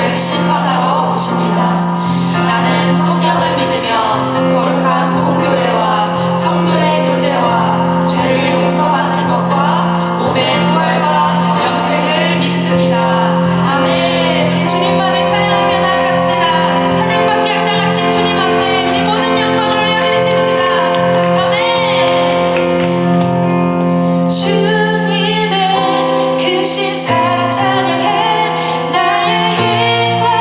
우리를 심판하러 오십니다. 나는 성령을 믿으며 거룩한 공교회와 성도의 교제와 죄를 용서받는 것과 몸의 부활과 영생을 믿습니다. 아멘. 우리 주님만을 찬양하며 나아갑시다. 찬양받기 합당하신 주님 앞에 우리 모든 영광을 올려드리십시다. 아멘. 주님의 크신 사랑 찬양해 나의 힘과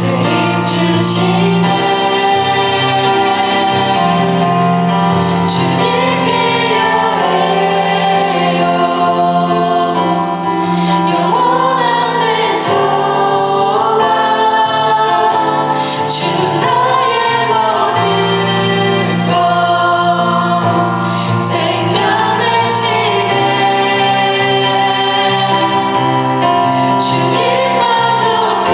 힘 주시네 주님 필요해요 영원한 내 소망 주 나의 모든 것 생명 되시네 주님만 높이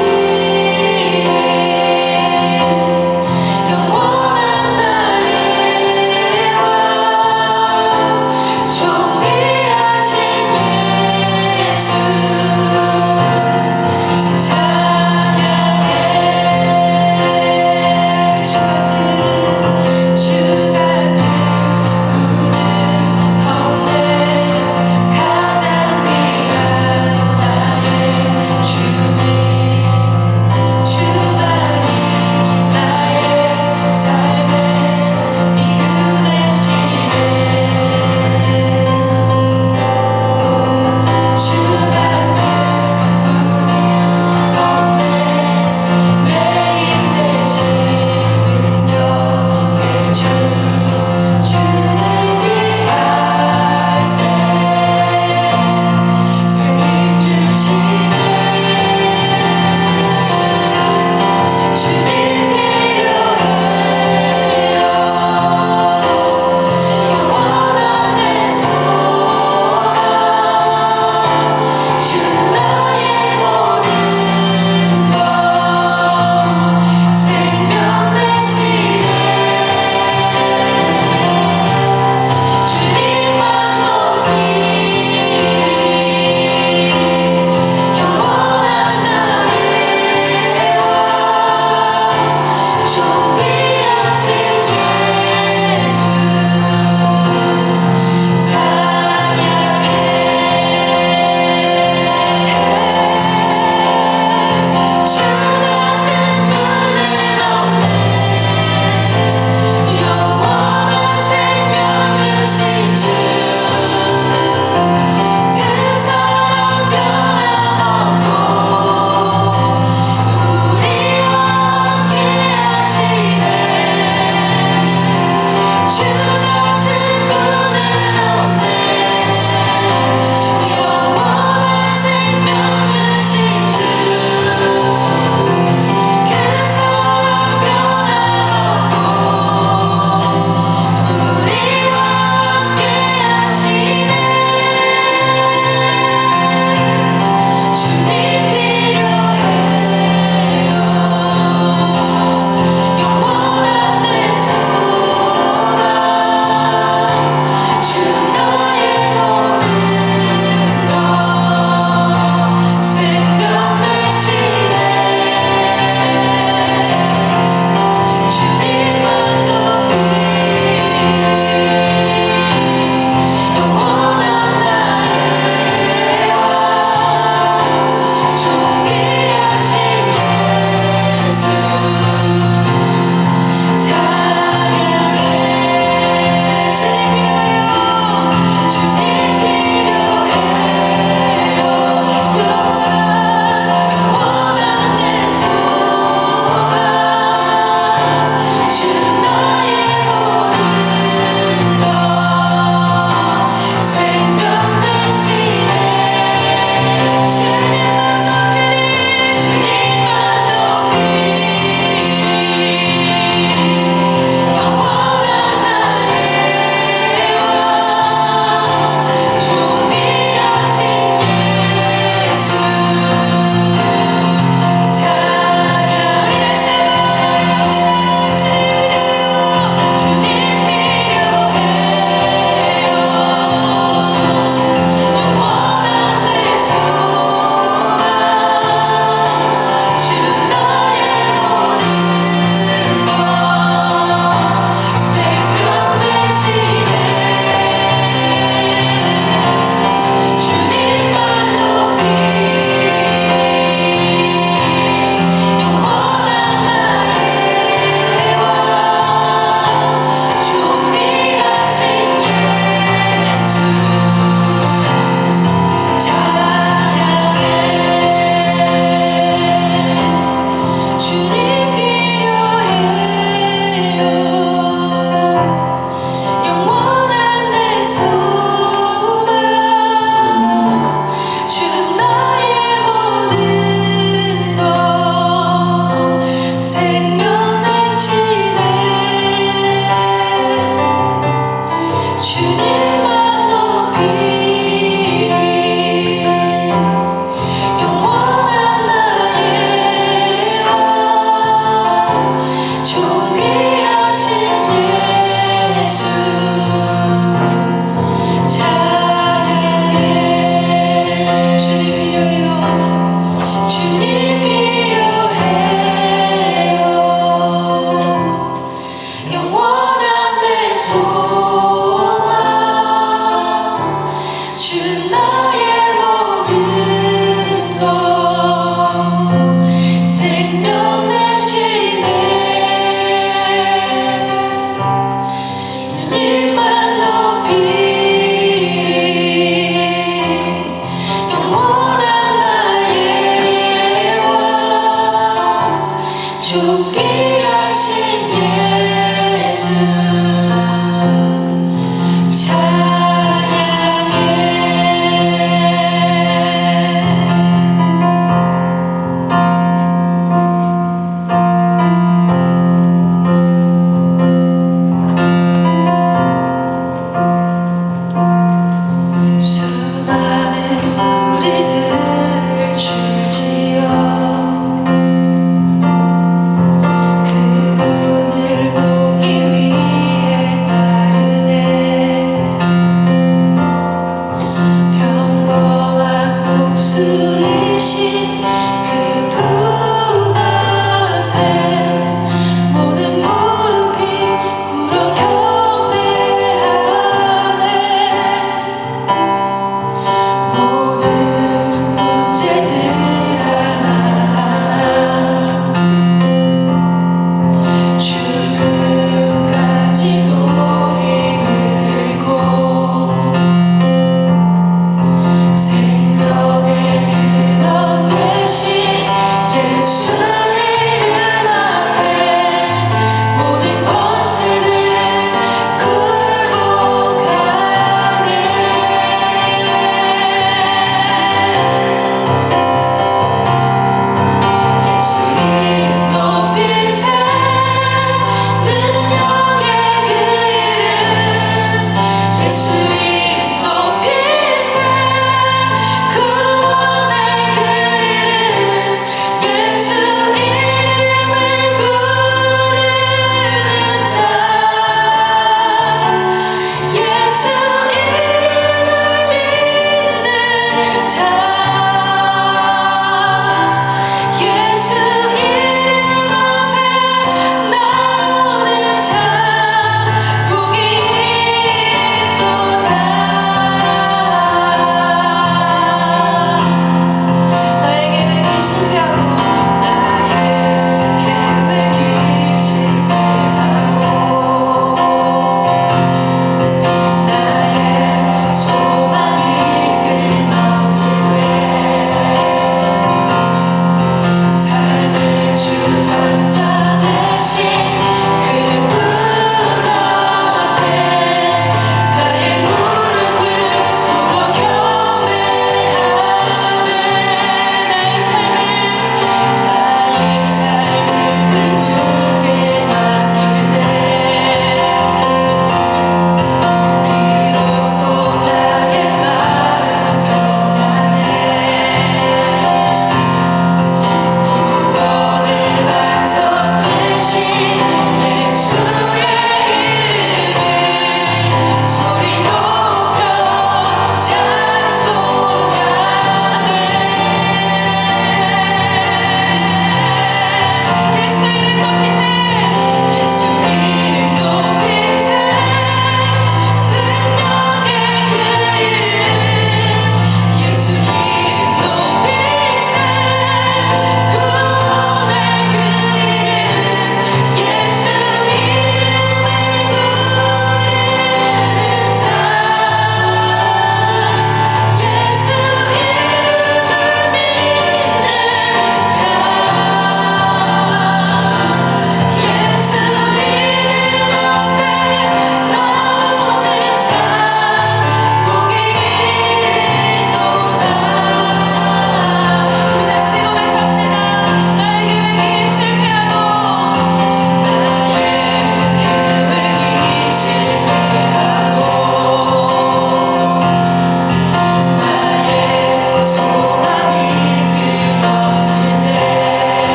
생명 되시네 주님만 높이리 영원한 나의 왕 존귀하신 예수 찬양해 주님 필요해요 주님 필요해요 영원한 내 소망 주 나의 모든 것 생명 되시네 주님만 높이리 영원한 나의 왕 존귀하신 예수 수많은 무리들 줄지어 그분을 보고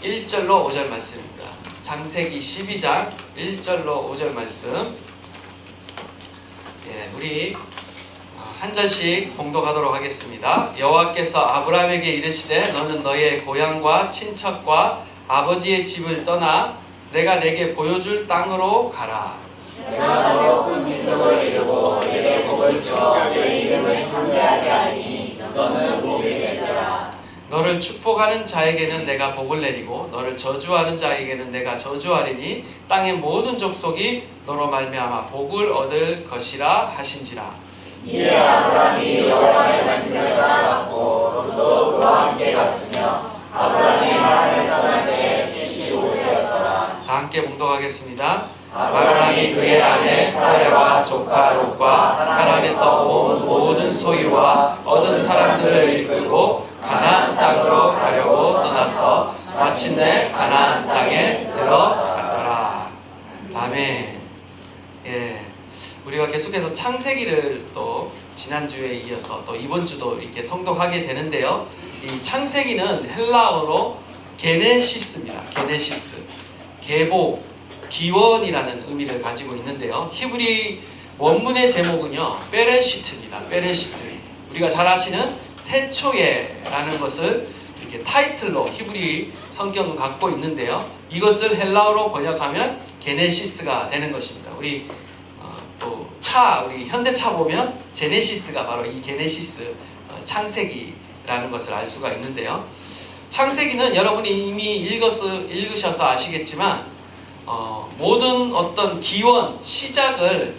1절로 5절 말씀입니다. 창세기 12장 1절로 5절 말씀. 우리 한 절씩 봉독하도록 하겠습니다. 여호와께서 아브라함에게 이르시되 너는 너의 고향과 친척과 아버지의 집을 떠나 내가 내게 보여줄 땅으로 가라. 내가 너로 큰 민족을 이루고 내게 복을 주어 내 이름을 창대하게 하리니 너는 복이 될지라. 너를 축복하는 자에게는 내가 복을 내리고 너를 저주하는 자에게는 내가 저주하리니 땅의 모든 족속이 너로 말미암아 복을 얻을 것이라 하신지라. 이에 아브라함이 여호와의 말씀을 따라갔고 롯도 그와 함께 갔으며 아브라함이 하란을 떠날 때에 75세였더라. 다 함께 봉독하겠습니다. 아브라함이 그의 아내 사레와 조카 롯과 하란에서 온 모든 소유와 얻은 사람들을 이끌고 가나안 땅으로 가려고 떠나서 마침내 가나안 땅에 들어갔더라. 아멘. 우리가 계속해서 창세기를 또 지난주에 이어서 또 이번 주도 이렇게 통독하게 되는데요. 이 창세기는 헬라어로 게네시스입니다. 게네시스. 계보, 기원이라는 의미를 가지고 있는데요. 히브리 원문의 제목은요, 베레시트입니다. 베레시트. 우리가 잘 아시는 태초에라는 것을 이렇게 타이틀로 히브리 성경은 갖고 있는데요. 이것을 헬라어로 번역하면 게네시스가 되는 것입니다. 우리 우리 현대차 보면 제네시스가 바로 이 게네시스, 창세기라는 것을 알 수가 있는데요. 창세기는 여러분이 이미 읽으셔서 아시겠지만 모든 어떤 기원, 시작을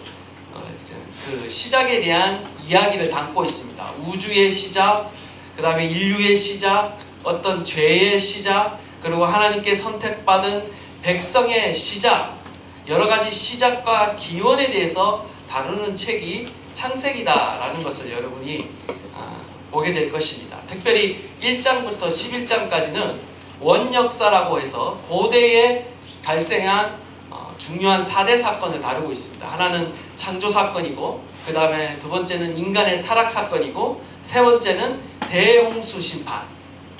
그 시작에 대한 이야기를 담고 있습니다. 우주의 시작, 그 다음에 인류의 시작, 어떤 죄의 시작, 그리고 하나님께 선택받은 백성의 시작, 여러 가지 시작과 기원에 대해서 다루는 책이 창세기다라는 것을 여러분이 보게 될 것입니다. 특별히 1장부터 11장까지는 원역사라고 해서 고대에 발생한 중요한 4대 사건을 다루고 있습니다. 하나는 창조 사건이고, 그 다음에 두 번째는 인간의 타락 사건이고, 세 번째는 대홍수 심판,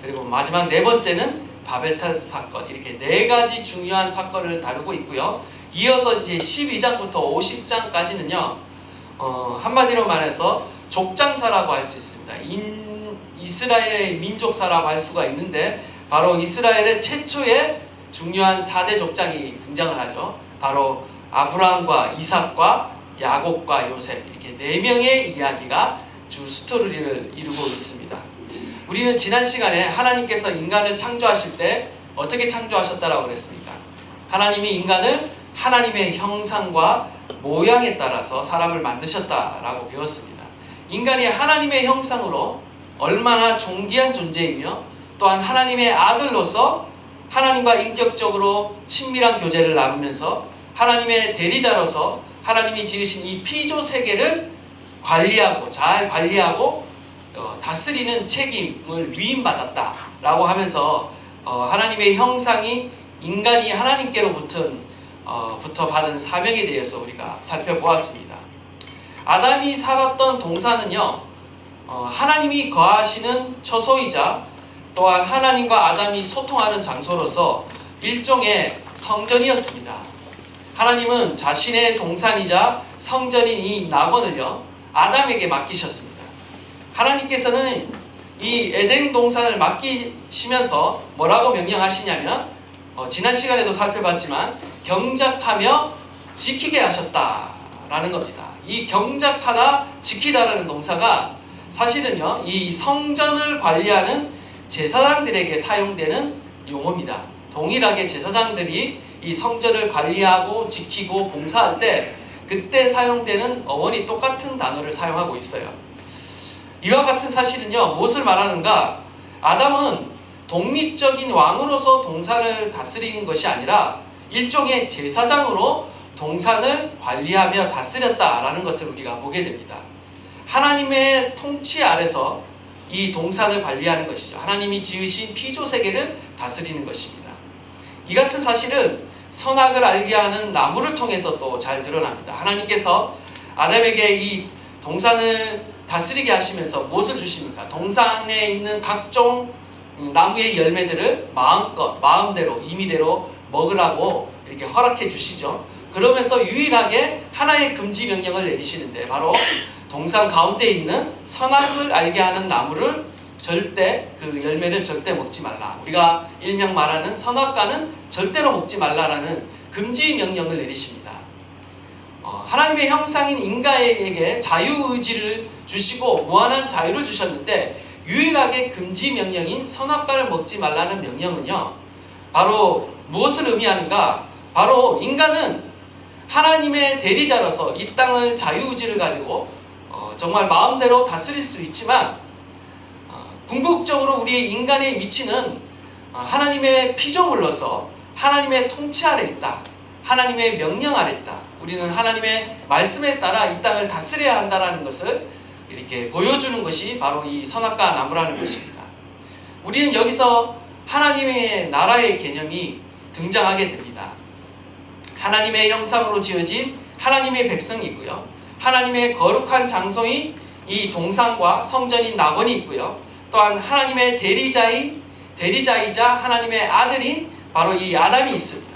그리고 마지막 네 번째는 바벨탑 사건, 이렇게 네 가지 중요한 사건을 다루고 있고요. 이어서 이제 12장부터 50장까지는요, 한마디로 말해서 족장사라고 할 수 있습니다. 이스라엘의 민족사라고 할 수가 있는데, 바로 이스라엘의 최초의 중요한 4대 족장이 등장을 하죠. 바로 아브라함과 이삭과 야곱과 요셉, 이렇게 4명의 이야기가 주 스토리를 이루고 있습니다. 우리는 지난 시간에 하나님께서 인간을 창조하실 때 어떻게 창조하셨다라고 그랬습니까? 하나님이 인간을 하나님의 형상과 모양에 따라서 사람을 만드셨다라고 배웠습니다. 인간이 하나님의 형상으로 얼마나 존귀한 존재이며, 또한 하나님의 아들로서 하나님과 인격적으로 친밀한 교제를 나누면서 하나님의 대리자로서 하나님이 지으신 이 피조 세계를 잘 관리하고 다스리는 책임을 위임받았다라고 하면서 하나님의 형상이 인간이 하나님께로부터 받은 사명에 대해서 우리가 살펴보았습니다. 아담이 살았던 동산은요, 하나님이 거하시는 처소이자 또한 하나님과 아담이 소통하는 장소로서 일종의 성전이었습니다. 하나님은 자신의 동산이자 성전인 이 낙원을요, 아담에게 맡기셨습니다. 하나님께서는 이 에덴 동산을 맡기시면서 뭐라고 명령하시냐면, 지난 시간에도 살펴봤지만 경작하며 지키게 하셨다라는 겁니다. 이 경작하다, 지키다라는 동사가 사실은요, 이 성전을 관리하는 제사장들에게 사용되는 용어입니다. 동일하게 제사장들이 이 성전을 관리하고 지키고 봉사할 때 그때 사용되는 어원이 똑같은 단어를 사용하고 있어요. 이와 같은 사실은요, 무엇을 말하는가? 아담은 독립적인 왕으로서 동산을 다스리는 것이 아니라 일종의 제사장으로 동산을 관리하며 다스렸다라는 것을 우리가 보게 됩니다. 하나님의 통치 아래서 이 동산을 관리하는 것이죠. 하나님이 지으신 피조 세계를 다스리는 것입니다. 이 같은 사실은 선악을 알게 하는 나무를 통해서 또 잘 드러납니다. 하나님께서 아담에게 이 동산을 다스리게 하시면서 무엇을 주십니까? 동산에 있는 각종 나무의 열매들을 마음껏 마음대로 임의대로 먹으라고 이렇게 허락해 주시죠. 그러면서 유일하게 하나의 금지 명령을 내리시는데 바로 동산 가운데 있는 선악을 알게 하는 나무를 절대 그 열매를 절대 먹지 말라. 우리가 일명 말하는 선악과는 절대로 먹지 말라라는 금지 명령을 내리십니다. 하나님의 형상인 인간에게 자유의지를 주시고 무한한 자유를 주셨는데 유일하게 금지 명령인 선악과를 먹지 말라는 명령은요, 바로 무엇을 의미하는가? 바로 인간은 하나님의 대리자로서 이 땅을 자유의지를 가지고 정말 마음대로 다스릴 수 있지만 궁극적으로 우리의 인간의 위치는 하나님의 피조물로서 하나님의 통치 아래 있다. 하나님의 명령 아래 있다. 우리는 하나님의 말씀에 따라 이 땅을 다스려야 한다는 것을 이렇게 보여주는 것이 바로 이 선악과 나무라는 것입니다. 우리는 여기서 하나님의 나라의 개념이 등장하게 됩니다. 하나님의 형상으로 지어진 하나님의 백성이 있고요. 하나님의 거룩한 장소인 이 동산과 성전인 낙원이 있고요. 또한 하나님의 대리자이자 하나님의 아들인 바로 이 아담이 있습니다.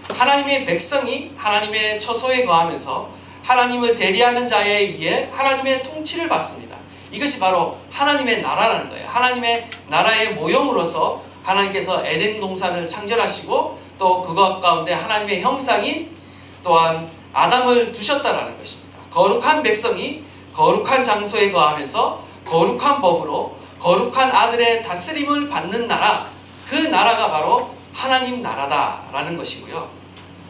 하나님의 백성이 하나님의 처소에 거하면서 하나님을 대리하는 자에 의해 하나님의 통치를 받습니다. 이것이 바로 하나님의 나라라는 거예요. 하나님의 나라의 모형으로서 하나님께서 에덴 동산을 창조하시고 또 그것 가운데 하나님의 형상인 또한 아담을 두셨다라는 것입니다. 거룩한 백성이 거룩한 장소에 거하면서 거룩한 법으로 거룩한 아들의 다스림을 받는 나라, 그 나라가 바로 하나님 나라다라는 것이고요.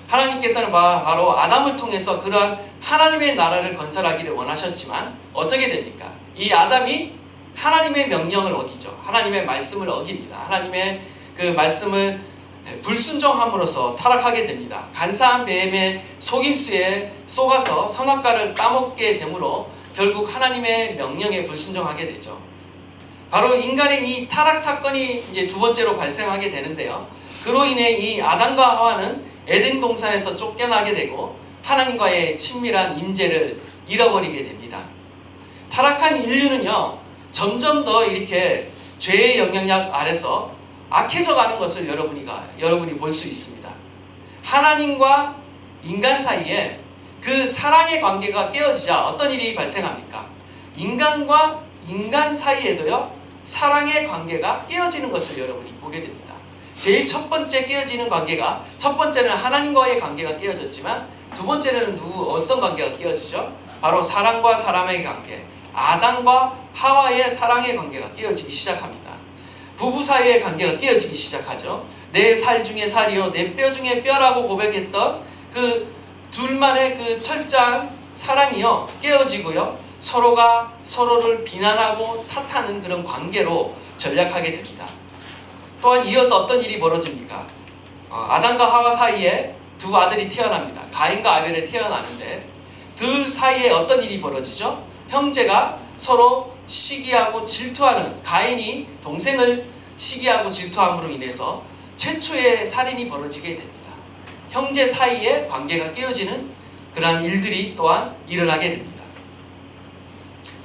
하나님께서는 바로 아담을 통해서 그러한 하나님의 나라를 건설하기를 원하셨지만 어떻게 됩니까? 이 아담이 하나님의 명령을 어기죠. 하나님의 말씀을 어깁니다. 하나님의 그 말씀을 불순종함으로써 타락하게 됩니다. 간사한 뱀의 속임수에 속아서 선악과를 따먹게 되므로 결국 하나님의 명령에 불순종하게 되죠. 바로 인간의 이 타락 사건이 이제 두 번째로 발생하게 되는데요. 그로 인해 이 아담과 하와는 에덴 동산에서 쫓겨나게 되고 하나님과의 친밀한 임재를 잃어버리게 됩니다. 타락한 인류는요, 점점 더 이렇게 죄의 영향력 아래서 악해져 가는 것을 여러분이 볼 수 있습니다. 하나님과 인간 사이에 그 사랑의 관계가 깨어지자 어떤 일이 발생합니까? 인간과 인간 사이에도요, 사랑의 관계가 깨어지는 것을 여러분이 보게 됩니다. 제일 첫 번째 깨어지는 관계가, 첫 번째는 하나님과의 관계가 깨어졌지만 두 번째는 어떤 관계가 깨어지죠? 바로 사람과 사람의 관계, 아담과 하와의 사랑의 관계가 깨어지기 시작합니다. 부부 사이의 관계가 깨어지기 시작하죠. 내 살 중에 살이요 내 뼈 중에 뼈라고 고백했던 그 둘만의 그 철저한 사랑이요 깨어지고요, 서로가 서로를 비난하고 탓하는 그런 관계로 전락하게 됩니다. 또한 이어서 어떤 일이 벌어집니까? 아담과 하와 사이에 두 아들이 태어납니다. 가인과 아벨이 태어나는데 둘 사이에 어떤 일이 벌어지죠? 형제가 서로 시기하고 질투하는, 가인이 동생을 시기하고 질투함으로 인해서 최초의 살인이 벌어지게 됩니다. 형제 사이에 관계가 깨어지는 그러한 일들이 또한 일어나게 됩니다.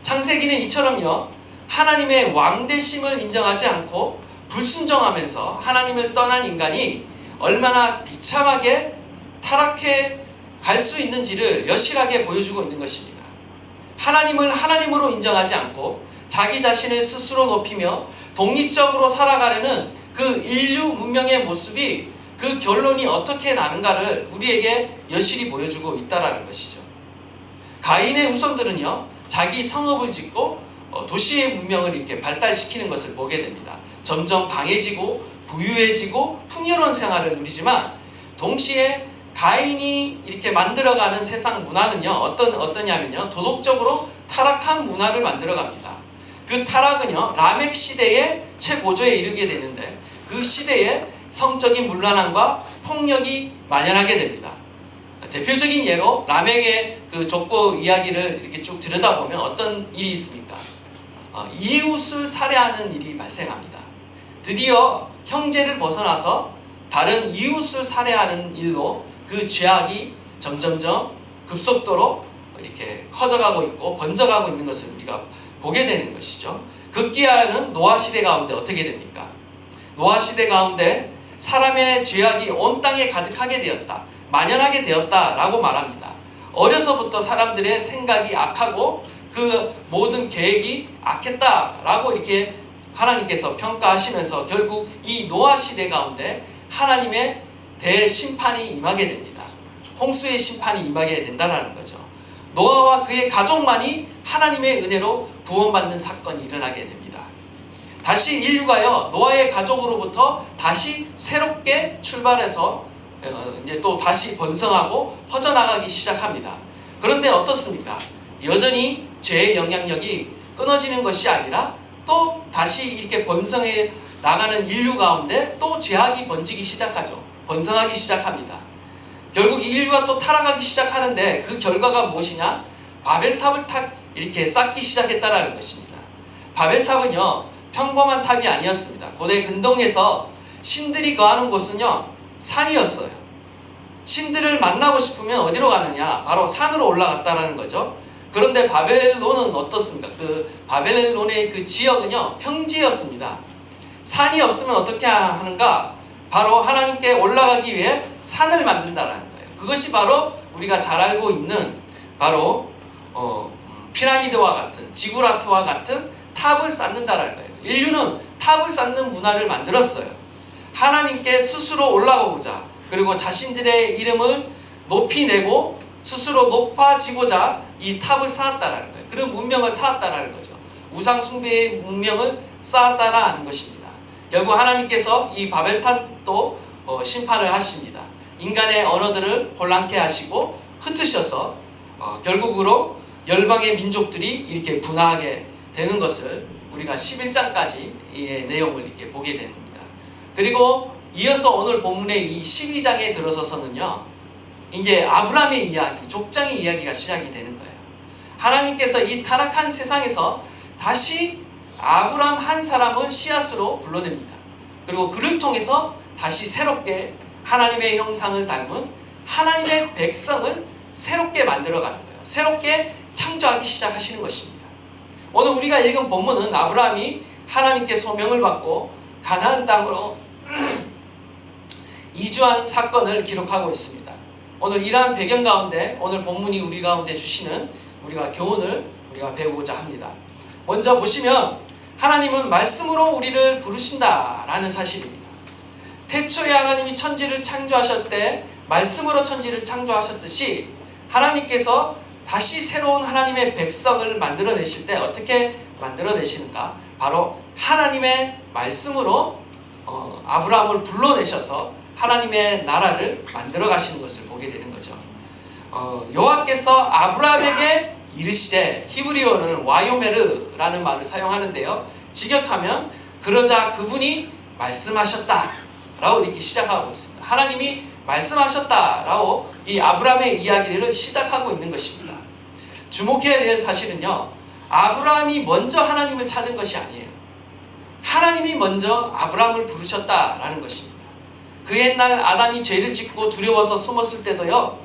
창세기는 이처럼요, 하나님의 왕되심을 인정하지 않고 불순종하면서 하나님을 떠난 인간이 얼마나 비참하게 타락해 갈 수 있는지를 여실하게 보여주고 있는 것입니다. 하나님을 하나님으로 인정하지 않고 자기 자신을 스스로 높이며 독립적으로 살아가려는 그 인류 문명의 모습이, 그 결론이 어떻게 나는가를 우리에게 여실히 보여주고 있다는 것이죠. 가인의 후손들은요, 자기 성읍을 짓고 도시의 문명을 이렇게 발달시키는 것을 보게 됩니다. 점점 강해지고 부유해지고 풍요로운 생활을 누리지만 동시에 가인이 이렇게 만들어가는 세상 문화는요, 어떠냐면요, 도덕적으로 타락한 문화를 만들어갑니다. 그 타락은요, 라멕 시대의 최고조에 이르게 되는데 그 시대에 성적인 문란함과 폭력이 만연하게 됩니다. 대표적인 예로 라멕의 그 족보 이야기를 이렇게 쭉 들여다보면 어떤 일이 있습니까? 이웃을 살해하는 일이 발생합니다. 드디어 형제를 벗어나서 다른 이웃을 살해하는 일로 그 죄악이 점점점 급속도로 이렇게 커져가고 있고 번져가고 있는 것을 우리가 보게 되는 것이죠. 급기야는 노아 시대 가운데 어떻게 됩니까? 노아 시대 가운데 사람의 죄악이 온 땅에 가득하게 되었다, 만연하게 되었다라고 말합니다. 어려서부터 사람들의 생각이 악하고 그 모든 계획이 악했다라고 이렇게 하나님께서 평가하시면서 결국 이 노아 시대 가운데 하나님의 대심판이 임하게 됩니다. 홍수의 심판이 임하게 된다는 거죠. 노아와 그의 가족만이 하나님의 은혜로 구원받는 사건이 일어나게 됩니다. 다시 인류가요, 노아의 가족으로부터 다시 새롭게 출발해서 이제 또 다시 번성하고 퍼져나가기 시작합니다. 그런데 어떻습니까? 여전히 죄의 영향력이 끊어지는 것이 아니라 또 다시 이렇게 번성해 나가는 인류 가운데 또 죄악이 번지기 시작하죠. 번성하기 시작합니다. 결국 인류가 또 타락하기 시작하는데 그 결과가 무엇이냐? 바벨탑을 이렇게 쌓기 시작했다라는 것입니다. 바벨탑은요, 평범한 탑이 아니었습니다. 고대 근동에서 신들이 거하는 곳은요, 산이었어요. 신들을 만나고 싶으면 어디로 가느냐? 바로 산으로 올라갔다라는 거죠. 그런데 바벨론은 어떻습니까? 그 바벨론의 그 지역은요, 평지였습니다. 산이 없으면 어떻게 하는가? 바로 하나님께 올라가기 위해 산을 만든다라는 거예요. 그것이 바로 우리가 잘 알고 있는 바로 피라미드와 같은, 지구라트와 같은 탑을 쌓는다라는 거예요. 인류는 탑을 쌓는 문화를 만들었어요. 하나님께 스스로 올라가고자, 그리고 자신들의 이름을 높이 내고 스스로 높아지고자 이 탑을 쌓았다라는 거예요. 그런 문명을 쌓았다라는 거죠. 우상 숭배의 문명을 쌓았다라는 것입니다. 결국 하나님께서 이 바벨탑도 심판을 하십니다. 인간의 언어들을 혼란케 하시고 흩으셔서 결국으로 열방의 민족들이 이렇게 분화하게 되는 것을 우리가 11장까지 이 내용을 이렇게 보게 됩니다. 그리고 이어서 오늘 본문의 이 12장에 들어서서는요, 이제 아브라함의 이야기, 족장의 이야기가 시작이 되는 거예요. 하나님께서 이 타락한 세상에서 다시 아브라함 한 사람을 씨앗으로 불러냅니다. 그리고 그를 통해서 다시 새롭게 하나님의 형상을 닮은 하나님의 백성을 새롭게 만들어가는 거예요. 새롭게 창조하기 시작하시는 것입니다. 오늘 우리가 읽은 본문은 아브라함이 하나님께 소명을 받고 가나안 땅으로 이주한 사건을 기록하고 있습니다. 오늘 이러한 배경 가운데 오늘 본문이 우리 가운데 주시는 우리가 교훈을 우리가 배우고자 합니다. 먼저 보시면 하나님은 말씀으로 우리를 부르신다라는 사실입니다. 태초에 하나님이 천지를 창조하셨을 말씀으로 천지를 창조하셨듯이 하나님께서 다시 새로운 하나님의 백성을 만들어내실 때 어떻게 만들어내시는가? 바로 하나님의 말씀으로 아브라함을 불러내셔서 하나님의 나라를 만들어 가시는 것을 보게 되는 거죠. 여호와께서 아브라함에게 이르시되, 히브리어는 와요메르라는 말을 사용하는데요, 직역하면 그러자 그분이 말씀하셨다라고 이렇게 시작하고 있습니다. 하나님이 말씀하셨다라고 이 아브라함의 이야기를 시작하고 있는 것입니다. 주목해야 될 사실은요, 아브라함이 먼저 하나님을 찾은 것이 아니에요. 하나님이 먼저 아브라함을 부르셨다라는 것입니다. 그 옛날 아담이 죄를 짓고 두려워서 숨었을 때도요,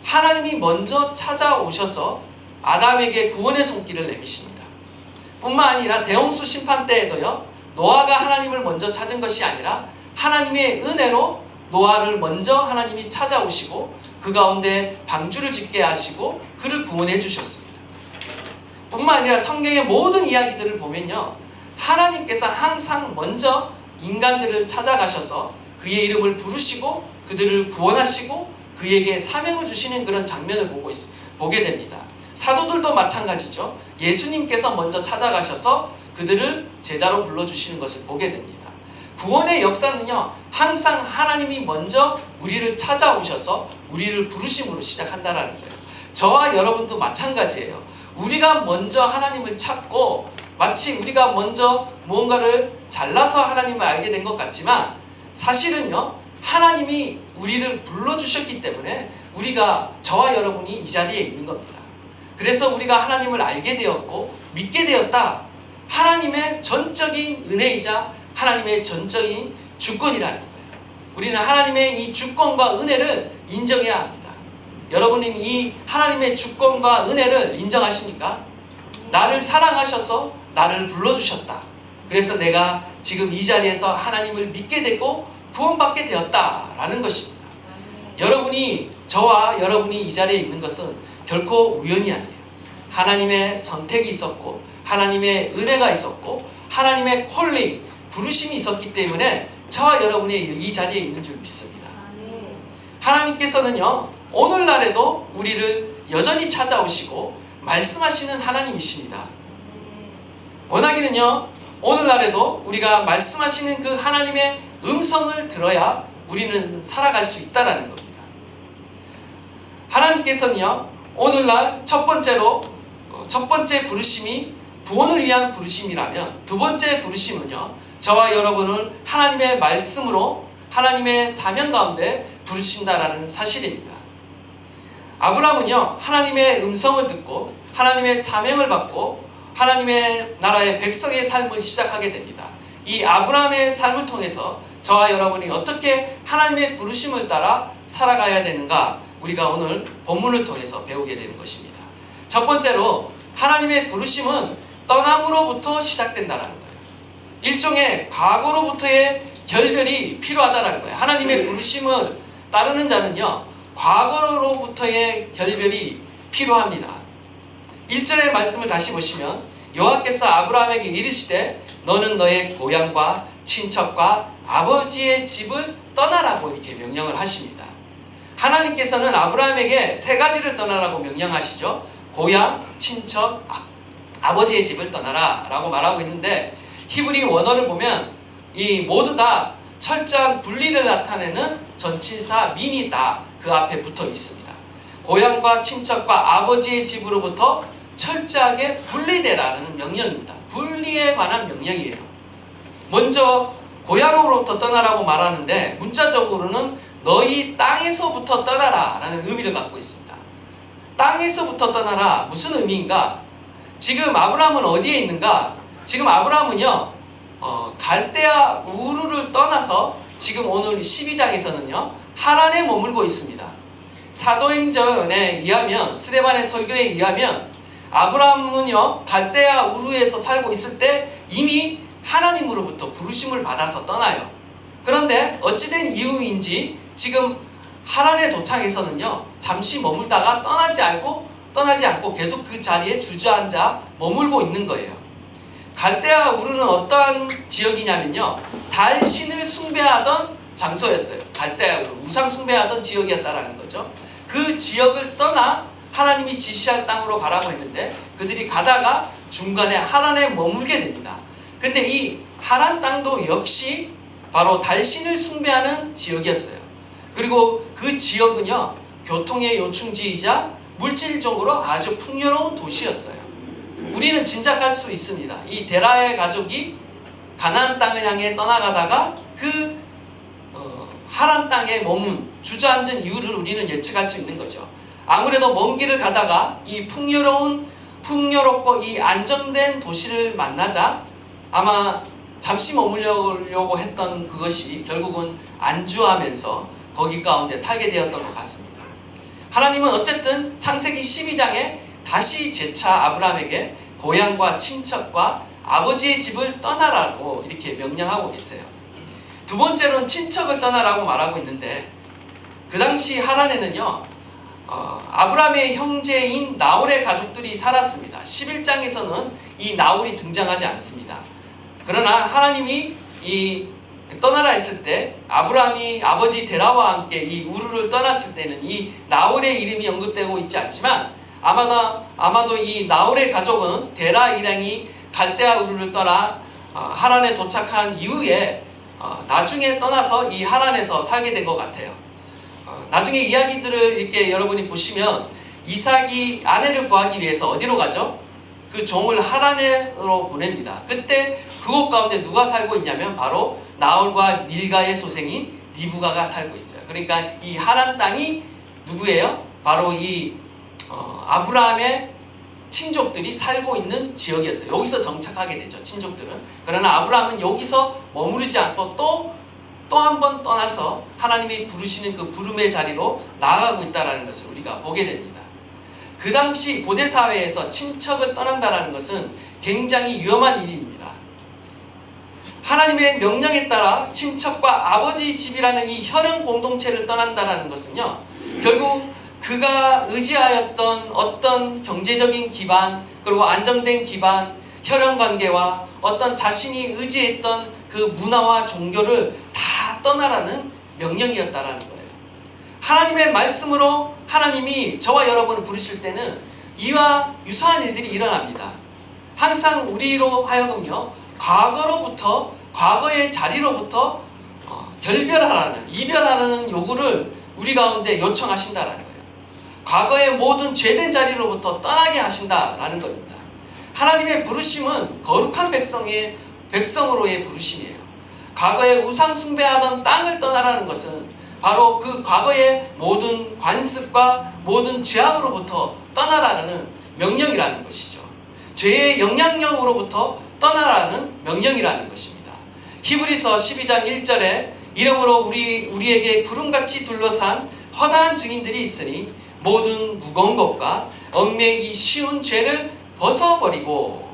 하나님이 먼저 찾아오셔서 아담에게 구원의 손길을 내미십니다. 뿐만 아니라 대홍수 심판 때에도요, 노아가 하나님을 먼저 찾은 것이 아니라 하나님의 은혜로 노아를 먼저 하나님이 찾아오시고 그 가운데 방주를 짓게 하시고 그를 구원해 주셨습니다. 뿐만 아니라 성경의 모든 이야기들을 보면요, 하나님께서 항상 먼저 인간들을 찾아가셔서 그의 이름을 부르시고 그들을 구원하시고 그에게 사명을 주시는 그런 장면을 보게 됩니다. 사도들도 마찬가지죠. 예수님께서 먼저 찾아가셔서 그들을 제자로 불러주시는 것을 보게 됩니다. 구원의 역사는요, 항상 하나님이 먼저 우리를 찾아오셔서 우리를 부르심으로 시작한다라는 거예요. 저와 여러분도 마찬가지예요. 우리가 먼저 하나님을 찾고 마치 우리가 먼저 무언가를 잘나서 하나님을 알게 된 것 같지만 사실은요, 하나님이 우리를 불러주셨기 때문에 우리가, 저와 여러분이 이 자리에 있는 겁니다. 그래서 우리가 하나님을 알게 되었고 믿게 되었다. 하나님의 전적인 은혜이자 하나님의 전적인 주권이라는 거예요. 우리는 하나님의 이 주권과 은혜를 인정해야 합니다. 여러분은 이 하나님의 주권과 은혜를 인정하십니까? 나를 사랑하셔서 나를 불러주셨다. 그래서 내가 지금 이 자리에서 하나님을 믿게 되고 구원받게 되었다라는 것입니다. 여러분이, 저와 여러분이 이 자리에 있는 것은 결코 우연이 아니에요. 하나님의 선택이 있었고 하나님의 은혜가 있었고 하나님의 콜링, 부르심이 있었기 때문에 저와 여러분이 이 자리에 있는 줄 믿습니다. 하나님께서는요, 오늘날에도 우리를 여전히 찾아오시고 말씀하시는 하나님이십니다. 원하기는요, 오늘날에도 우리가 말씀하시는 그 하나님의 음성을 들어야 우리는 살아갈 수 있다라는 겁니다. 하나님께서는요, 오늘날 첫 번째 부르심이 구원을 위한 부르심이라면, 두 번째 부르심은요, 저와 여러분을 하나님의 말씀으로 하나님의 사명 가운데 부르신다라는 사실입니다. 아브라함은요, 하나님의 음성을 듣고 하나님의 사명을 받고 하나님의 나라의 백성의 삶을 시작하게 됩니다. 이 아브라함의 삶을 통해서 저와 여러분이 어떻게 하나님의 부르심을 따라 살아가야 되는가, 우리가 오늘 본문을 통해서 배우게 되는 것입니다. 첫 번째로, 하나님의 부르심은 떠남으로부터 시작된다는 거예요. 일종의 과거로부터의 결별이 필요하다는 거예요. 하나님의 부르심을 따르는 자는요, 과거로부터의 결별이 필요합니다. 1절의 말씀을 다시 보시면, 여호와께서 아브라함에게 이르시되 너는 너의 고향과 친척과 아버지의 집을 떠나라고 이렇게 명령을 하십니다. 하나님께서는 아브라함에게 세 가지를 떠나라고 명령하시죠. 고향, 친척, 아버지의 집을 떠나라 라고 말하고 있는데, 히브리 원어를 보면 이 모두 다 철저한 분리를 나타내는 전치사 민이다, 그 앞에 붙어 있습니다. 고향과 친척과 아버지의 집으로부터 철저하게 분리되라는 명령입니다. 분리에 관한 명령이에요. 먼저 고향으로부터 떠나라고 말하는데, 문자적으로는 너희 땅에서부터 떠나라 라는 의미를 갖고 있습니다. 땅에서부터 떠나라, 무슨 의미인가? 지금 아브라함은 어디에 있는가? 지금 아브라함은요, 갈대아 우르를 떠나서 지금 오늘 12장에서는요 하란에 머물고 있습니다. 사도행전에 의하면, 스데반의 설교에 의하면 아브라함은요 갈대아 우르에서 살고 있을 때 이미 하나님으로부터 부르심을 받아서 떠나요. 그런데 어찌된 이유인지 지금 하란에 도착해서는요 잠시 머물다가 떠나지 않고 계속 그 자리에 주저앉아 머물고 있는 거예요. 갈대아 우르는 어떠한 지역이냐면요, 달 신을 숭배하던 장소였어요. 갈대아 우르, 우상 숭배하던 지역이었다라는 거죠. 그 지역을 떠나 하나님이 지시할 땅으로 가라고 했는데, 그들이 가다가 중간에 하란에 머물게 됩니다. 근데 이 하란 땅도 역시 바로 달신을 숭배하는 지역이었어요. 그리고 그 지역은요 교통의 요충지이자 물질적으로 아주 풍요로운 도시였어요. 우리는 짐작할 수 있습니다. 이 데라의 가족이 가나안 땅을 향해 떠나가다가 그 하란 땅에 머문 주저앉은 이유를 우리는 예측할 수 있는 거죠. 아무래도 먼 길을 가다가 이 풍요롭고 이 안정된 도시를 만나자 아마 잠시 머물려고 했던 그것이 결국은 안주하면서 거기 가운데 살게 되었던 것 같습니다. 하나님은 어쨌든 창세기 12장에 다시 재차 아브라함에게 고향과 친척과 아버지의 집을 떠나라고 이렇게 명령하고 계세요. 두 번째로는 친척을 떠나라고 말하고 있는데, 그 당시 하란에는요 아브라함의 형제인 나홀의 가족들이 살았습니다. 11장에서는 이 나홀이 등장하지 않습니다. 그러나 하나님이 이 떠나라 했을 때, 아브라함이 아버지 데라와 함께 이 우르를 떠났을 때는 이 나홀의 이름이 언급되고 있지 않지만, 아마도 이 나홀의 가족은 데라 일행이 갈대아 우르를 떠나 하란에 도착한 이후에 나중에 떠나서 이 하란에서 살게 된 것 같아요. 나중에 이야기들을 이렇게 여러분이 보시면, 이삭이 아내를 구하기 위해서 어디로 가죠? 그 종을 하란으로 보냅니다. 그때 그곳 가운데 누가 살고 있냐면 바로 나홀과 밀가의 소생인 리브가가 살고 있어요. 그러니까 이 하란 땅이 누구예요? 바로 이 아브라함의 친족들이 살고 있는 지역이었어요. 여기서 정착하게 되죠, 친족들은. 그러나 아브라함은 여기서 머무르지 않고 또 한 번 떠나서 하나님이 부르시는 그 부름의 자리로 나아가고 있다는 것을 우리가 보게 됩니다. 그 당시 고대 사회에서 친척을 떠난다는 것은 굉장히 위험한 일입니다. 하나님의 명령에 따라 친척과 아버지 집이라는 이 혈연 공동체를 떠난다는 것은요, 결국 그가 의지하였던 어떤 경제적인 기반, 그리고 안정된 기반, 혈연 관계와 어떤 자신이 의지했던 그 문화와 종교를 다 떠나라는 명령이었다라는 거예요. 하나님의 말씀으로 하나님이 저와 여러분을 부르실 때는 이와 유사한 일들이 일어납니다. 항상 우리로 하여금요, 과거의 자리로부터 결별하라는, 이별하라는 요구를 우리 가운데 요청하신다라는 거예요. 과거의 모든 죄된 자리로부터 떠나게 하신다라는 겁니다. 하나님의 부르심은 거룩한 백성으로의 부르심이에요. 과거에 우상 숭배하던 땅을 떠나라는 것은 바로 그 과거의 모든 관습과 모든 죄악으로부터 떠나라는 명령이라는 것이죠. 죄의 영향력으로부터 떠나라는 명령이라는 것입니다. 히브리서 12장 1절에 이러므로 우리에게 구름같이 둘러싼 허다한 증인들이 있으니 모든 무거운 것과 얽매이기 쉬운 죄를 벗어버리고,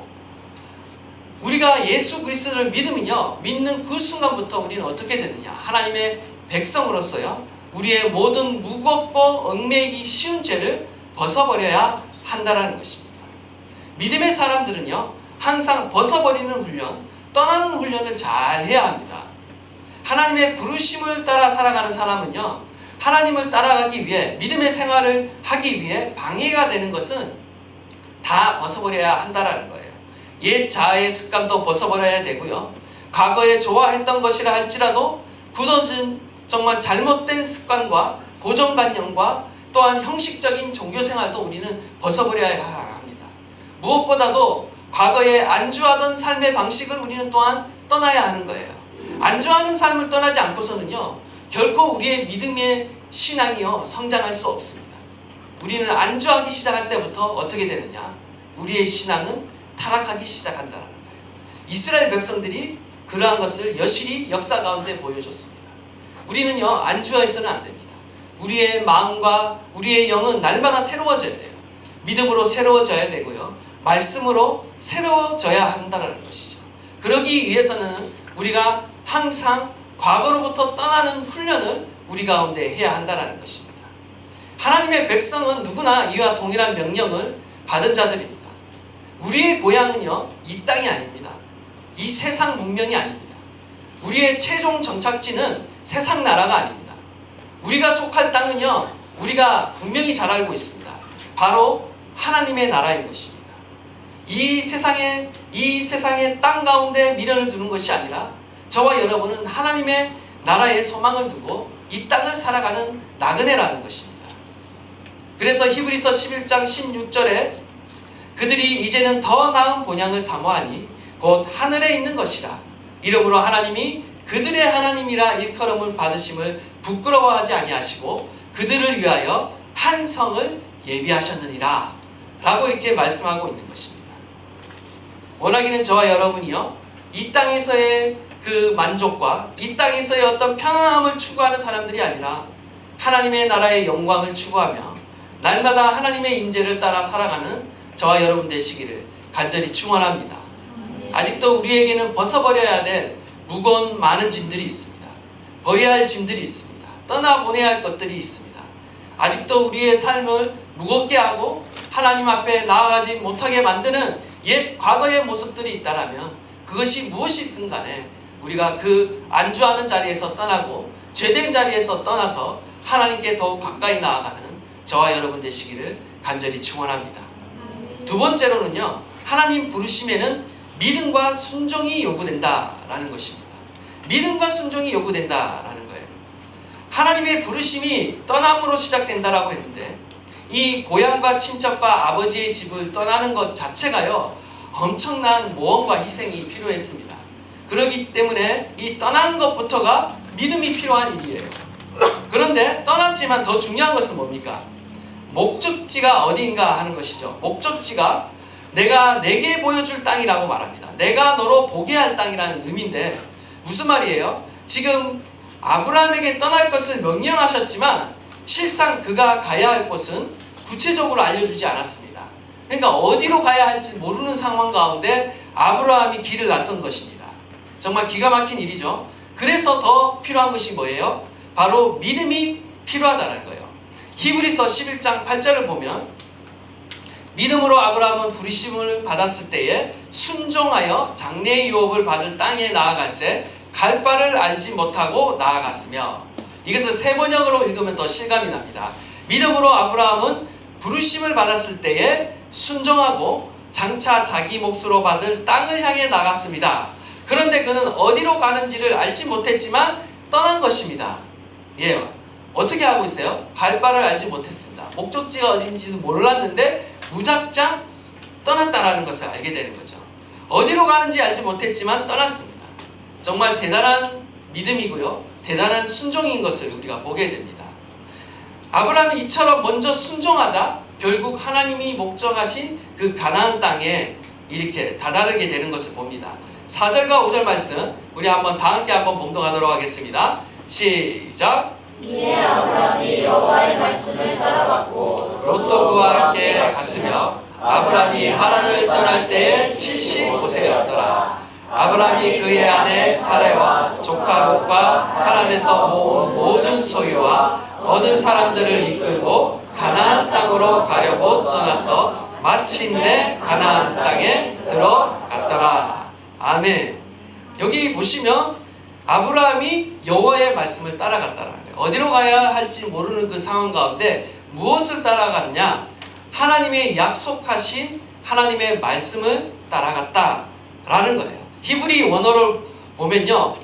우리가 예수 그리스도를 믿으면요, 믿는 그 순간부터 우리는 어떻게 되느냐, 하나님의 백성으로서요, 우리의 모든 무겁고 얽매이기 쉬운 죄를 벗어버려야 한다라는 것입니다. 믿음의 사람들은요, 항상 벗어버리는 훈련, 떠나는 훈련을 잘 해야 합니다. 하나님의 부르심을 따라 살아가는 사람은요, 하나님을 따라가기 위해, 믿음의 생활을 하기 위해 방해가 되는 것은 다 벗어버려야 한다라는 거예요. 옛 자아의 습관도 벗어버려야 되고요, 과거에 좋아했던 것이라 할지라도 굳어진 정말 잘못된 습관과 고정관념과 또한 형식적인 종교생활도 우리는 벗어버려야 합니다. 무엇보다도 과거에 안주하던 삶의 방식을 우리는 또한 떠나야 하는 거예요. 안주하는 삶을 떠나지 않고서는요, 결코 우리의 믿음의 신앙이요, 성장할 수 없습니다. 우리는 안주하기 시작할 때부터 어떻게 되느냐, 우리의 신앙은 타락하기 시작한다는 거예요. 이스라엘 백성들이 그러한 것을 여실히 역사 가운데 보여줬습니다. 우리는요, 안주해서는 안 됩니다. 우리의 마음과 우리의 영은 날마다 새로워져야 돼요. 믿음으로 새로워져야 되고요, 말씀으로 새로워져야 한다는 것이죠. 그러기 위해서는 우리가 항상 과거로부터 떠나는 훈련을 우리 가운데 해야 한다는 것입니다. 하나님의 백성은 누구나 이와 동일한 명령을 받은 자들입니다. 우리의 고향은요, 이 땅이 아닙니다. 이 세상 문명이 아닙니다. 우리의 최종 정착지는 세상 나라가 아닙니다. 우리가 속할 땅은요, 우리가 분명히 잘 알고 있습니다. 바로 하나님의 나라인 것입니다. 이 세상의 땅 가운데 미련을 두는 것이 아니라 저와 여러분은 하나님의 나라에 소망을 두고 이 땅을 살아가는 나그네라는 것입니다. 그래서 히브리서 11장 16절에 그들이 이제는 더 나은 본향을 사모하니 곧 하늘에 있는 것이라. 이러므로 하나님이 그들의 하나님이라 일컬음을 받으심을 부끄러워하지 아니하시고 그들을 위하여 한 성을 예비하셨느니라 라고 이렇게 말씀하고 있는 것입니다. 원하기는 저와 여러분이요, 이 땅에서의 그 만족과 이 땅에서의 어떤 편안함을 추구하는 사람들이 아니라 하나님의 나라의 영광을 추구하며 날마다 하나님의 임재를 따라 살아가는 저와 여러분 되시기를 간절히 축원합니다. 아직도 우리에게는 벗어버려야 될 무거운 많은 짐들이 있습니다. 버려야 할 짐들이 있습니다. 떠나보내야 할 것들이 있습니다. 아직도 우리의 삶을 무겁게 하고 하나님 앞에 나아가지 못하게 만드는 옛 과거의 모습들이 있다라면 그것이 무엇이든 간에 우리가 그 안주하는 자리에서 떠나고 죄된 자리에서 떠나서 하나님께 더욱 가까이 나아가는 저와 여러분 되시기를 간절히 축원합니다. 두 번째로는요, 하나님 부르심에는 믿음과 순종이 요구된다라는 것입니다. 믿음과 순종이 요구된다라는 거예요. 하나님의 부르심이 떠남으로 시작된다라고 했는데 이 고향과 친척과 아버지의 집을 떠나는 것 자체가요, 엄청난 모험과 희생이 필요했습니다. 그렇기 때문에 이 떠나는 것부터가 믿음이 필요한 일이에요. 그런데 떠났지만 더 중요한 것은 뭡니까? 목적지가 어디인가 하는 것이죠. 목적지가 내가 내게 보여줄 땅이라고 말합니다. 내가 너로 보게 할 땅이라는 의미인데 무슨 말이에요? 지금 아브라함에게 떠날 것을 명령하셨지만 실상 그가 가야 할 곳은 구체적으로 알려주지 않았습니다. 그러니까 어디로 가야 할지 모르는 상황 가운데 아브라함이 길을 나선 것입니다. 정말 기가 막힌 일이죠. 그래서 더 필요한 것이 뭐예요? 바로 믿음이 필요하다는 거예요. 히브리서 11장 8절을 보면 믿음으로 아브라함은 부르심을 받았을 때에 순종하여 장래의 유업을 받을 땅에 나아갈새 갈 바를 알지 못하고 나아갔으며, 이것을 새 번역으로 읽으면 더 실감이 납니다. 믿음으로 아브라함은 부르심을 받았을 때에 순종하고 장차 자기 몫으로 받을 땅을 향해 나갔습니다. 그런데 그는 어디로 가는지를 알지 못했지만 떠난 것입니다. 예, 어떻게 하고 있어요? 갈 바를 알지 못했습니다. 목적지가 어딘지도 몰랐는데 무작정 떠났다라는 것을 알게 되는 거죠. 어디로 가는지 알지 못했지만 떠났습니다. 정말 대단한 믿음이고요, 대단한 순종인 것을 우리가 보게 됩니다. 아브라함이 이처럼 먼저 순종하자 결국 하나님이 목적하신 그 가나안 땅에 이렇게 다다르게 되는 것을 봅니다. 4절과 5절 말씀 우리 한번 다 함께 한번 봉독하도록 하겠습니다. 시작. 이에 아브라함이 여호와의 말씀을 따라갔고 롯도 그와 함께 갔으며 아브라함이 하란을 떠날 때에 75세였더라. 아브라함이 그의 아내 사레와 조카 롯과 하란에서 모은 모든 소유와 얻은 사람들을 이끌고 가나안 땅으로 가려고 떠나서 마침내 가나안 땅에 들어갔더라. 아멘. 여기 보시면 아브라함이 여호와의 말씀을 따라갔다라는 거예요. 어디로 가야 할지 모르는 그 상황 가운데 무엇을 따라갔냐? 하나님의 약속하신 하나님의 말씀을 따라갔다라는 거예요. 히브리 원어를 보면요,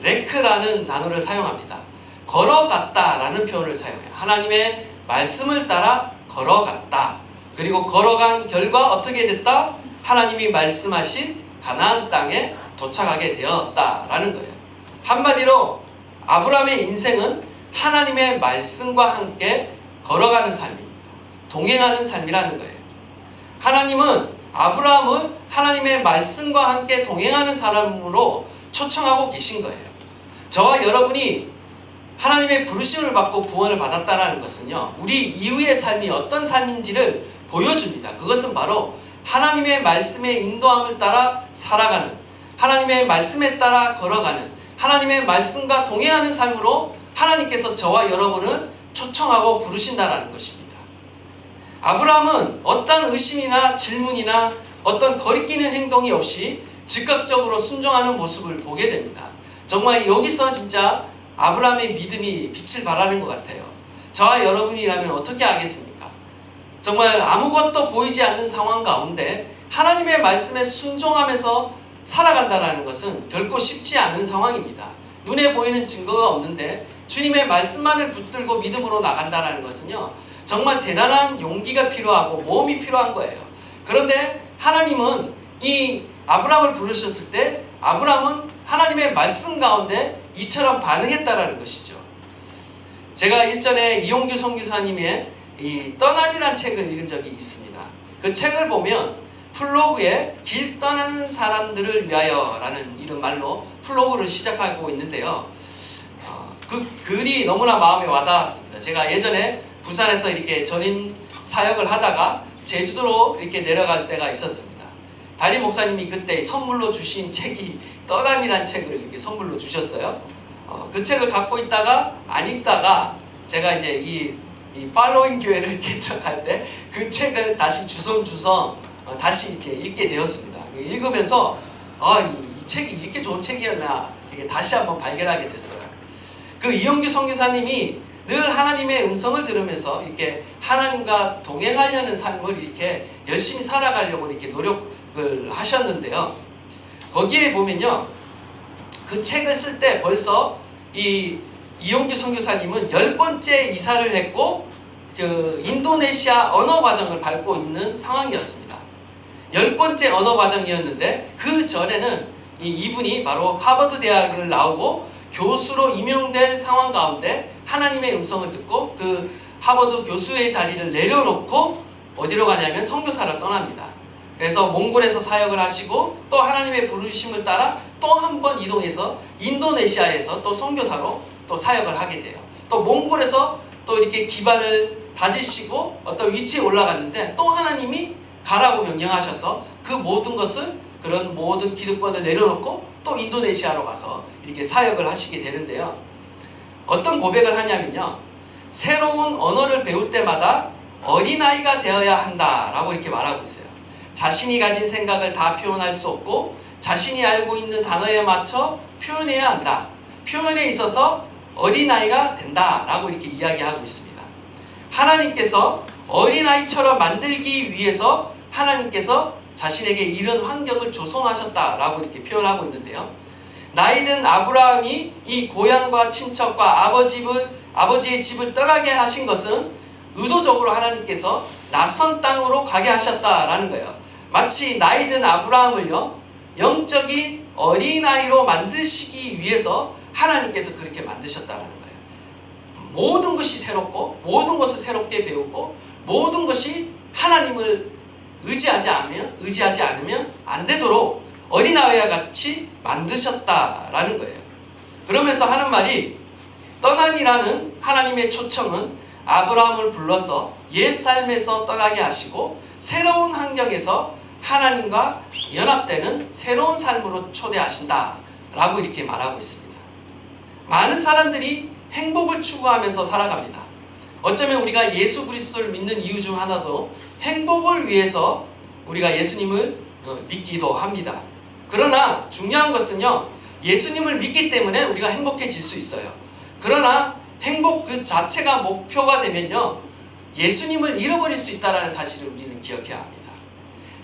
레크라는 단어를 사용합니다. 걸어갔다라는 표현을 사용해요. 하나님의 말씀을 따라 걸어갔다. 그리고 걸어간 결과 어떻게 됐다? 하나님이 말씀하신 가나안 땅에 도착하게 되었다라는 거예요. 한마디로 아브라함의 인생은 하나님의 말씀과 함께 걸어가는 삶입니다. 동행하는 삶이라는 거예요. 하나님은 아브라함을 하나님의 말씀과 함께 동행하는 사람으로 초청하고 계신 거예요. 저와 여러분이 하나님의 부르심을 받고 구원을 받았다는 것은요, 우리 이후의 삶이 어떤 삶인지를 보여줍니다. 그것은 바로 하나님의 말씀의 인도함을 따라 살아가는, 하나님의 말씀에 따라 걸어가는, 하나님의 말씀과 동행하는 삶으로 하나님께서 저와 여러분을 초청하고 부르신다는 것입니다. 아브라함은 어떤 의심이나 질문이나 어떤 거리끼는 행동이 없이 즉각적으로 순종하는 모습을 보게 됩니다. 정말 여기서 진짜 아브라함의 믿음이 빛을 발하는 것 같아요. 저와 여러분이라면 어떻게 하겠습니까? 정말 아무것도 보이지 않는 상황 가운데 하나님의 말씀에 순종하면서 살아간다는 것은 결코 쉽지 않은 상황입니다. 눈에 보이는 증거가 없는데 주님의 말씀만을 붙들고 믿음으로 나간다는 것은요, 정말 대단한 용기가 필요하고 모험이 필요한 거예요. 그런데 하나님은 이 아브라함을 부르셨을 때 아브라함은 하나님의 말씀 가운데 이처럼 반응했다라는 것이죠. 제가 일전에 이용규 선교사님의 이 떠남이란 책을 읽은 적이 있습니다. 그 책을 보면 플로그에 길 떠나는 사람들을 위하여라는 이런 말로 플로그를 시작하고 있는데요. 그 글이 너무나 마음에 와닿았습니다. 제가 예전에 부산에서 이렇게 전임 사역을 하다가 제주도로 이렇게 내려갈 때가 있었습니다. 담임 목사님이 그때 선물로 주신 책이 떠남이란 책을 이렇게 선물로 주셨어요. 그 책을 갖고 있다가 안 읽다가 제가 이제 이 팔로잉 교회를 개척할 때 그 책을 다시 주섬주섬 다시 이렇게 읽게 되었습니다. 읽으면서 이 책이 이렇게 좋은 책이었나 이게 다시 한번 발견하게 됐어요. 그 이용규 선교사님이 늘 하나님의 음성을 들으면서 이렇게 하나님과 동행하려는 삶을 이렇게 열심히 살아가려고 이렇게 노력을 하셨는데요. 거기에 보면요, 그 책을 쓸 때 벌써 이 이용규 선교사님은 10번째 이사를 했고 그 인도네시아 언어 과정을 밟고 있는 상황이었습니다. 10번째 언어 과정이었는데 그 전에는 이분이 바로 하버드 대학을 나오고 교수로 임용된 상황 가운데 하나님의 음성을 듣고 그 하버드 교수의 자리를 내려놓고 어디로 가냐면 선교사로 떠납니다. 그래서 몽골에서 사역을 하시고 또 하나님의 부르심을 따라 또 한 번 이동해서 인도네시아에서 또 선교사로 또 사역을 하게 돼요. 또 몽골에서 또 이렇게 기반을 다지시고 어떤 위치에 올라갔는데 또 하나님이 가라고 명령하셔서 그 모든 것을, 그런 모든 기득권을 내려놓고 또 인도네시아로 가서 이렇게 사역을 하시게 되는데요. 어떤 고백을 하냐면요, 새로운 언어를 배울 때마다 어린아이가 되어야 한다라고 이렇게 말하고 있어요. 자신이 가진 생각을 다 표현할 수 없고 자신이 알고 있는 단어에 맞춰 표현해야 한다. 표현에 있어서 어린아이가 된다라고 이렇게 이야기하고 있습니다. 하나님께서 어린아이처럼 만들기 위해서 하나님께서 자신에게 이런 환경을 조성하셨다라고 이렇게 표현하고 있는데요. 나이든 아브라함이 이 고향과 친척과 아버지의 집을 떠나게 하신 것은 의도적으로 하나님께서 낯선 땅으로 가게 하셨다라는 거예요. 마치 나이든 아브라함을요, 영적인 어린아이로 만드시기 위해서 하나님께서 그렇게 만드셨다라는 거예요. 모든 것이 새롭고 모든 것을 새롭게 배우고 모든 것이 하나님을 의지하지 않으면 안 되도록 어린아이와 같이 만드셨다라는 거예요. 그러면서 하는 말이, 떠남이라는 하나님의 초청은 아브라함을 불러서 옛 삶에서 떠나게 하시고 새로운 환경에서 하나님과 연합되는 새로운 삶으로 초대하신다라고 이렇게 말하고 있습니다. 많은 사람들이 행복을 추구하면서 살아갑니다. 어쩌면 우리가 예수 그리스도를 믿는 이유 중 하나도 행복을 위해서 우리가 예수님을 믿기도 합니다. 그러나 중요한 것은요, 예수님을 믿기 때문에 우리가 행복해질 수 있어요. 그러나 행복 그 자체가 목표가 되면요, 예수님을 잃어버릴 수 있다는 사실을 우리는 기억해야 합니다.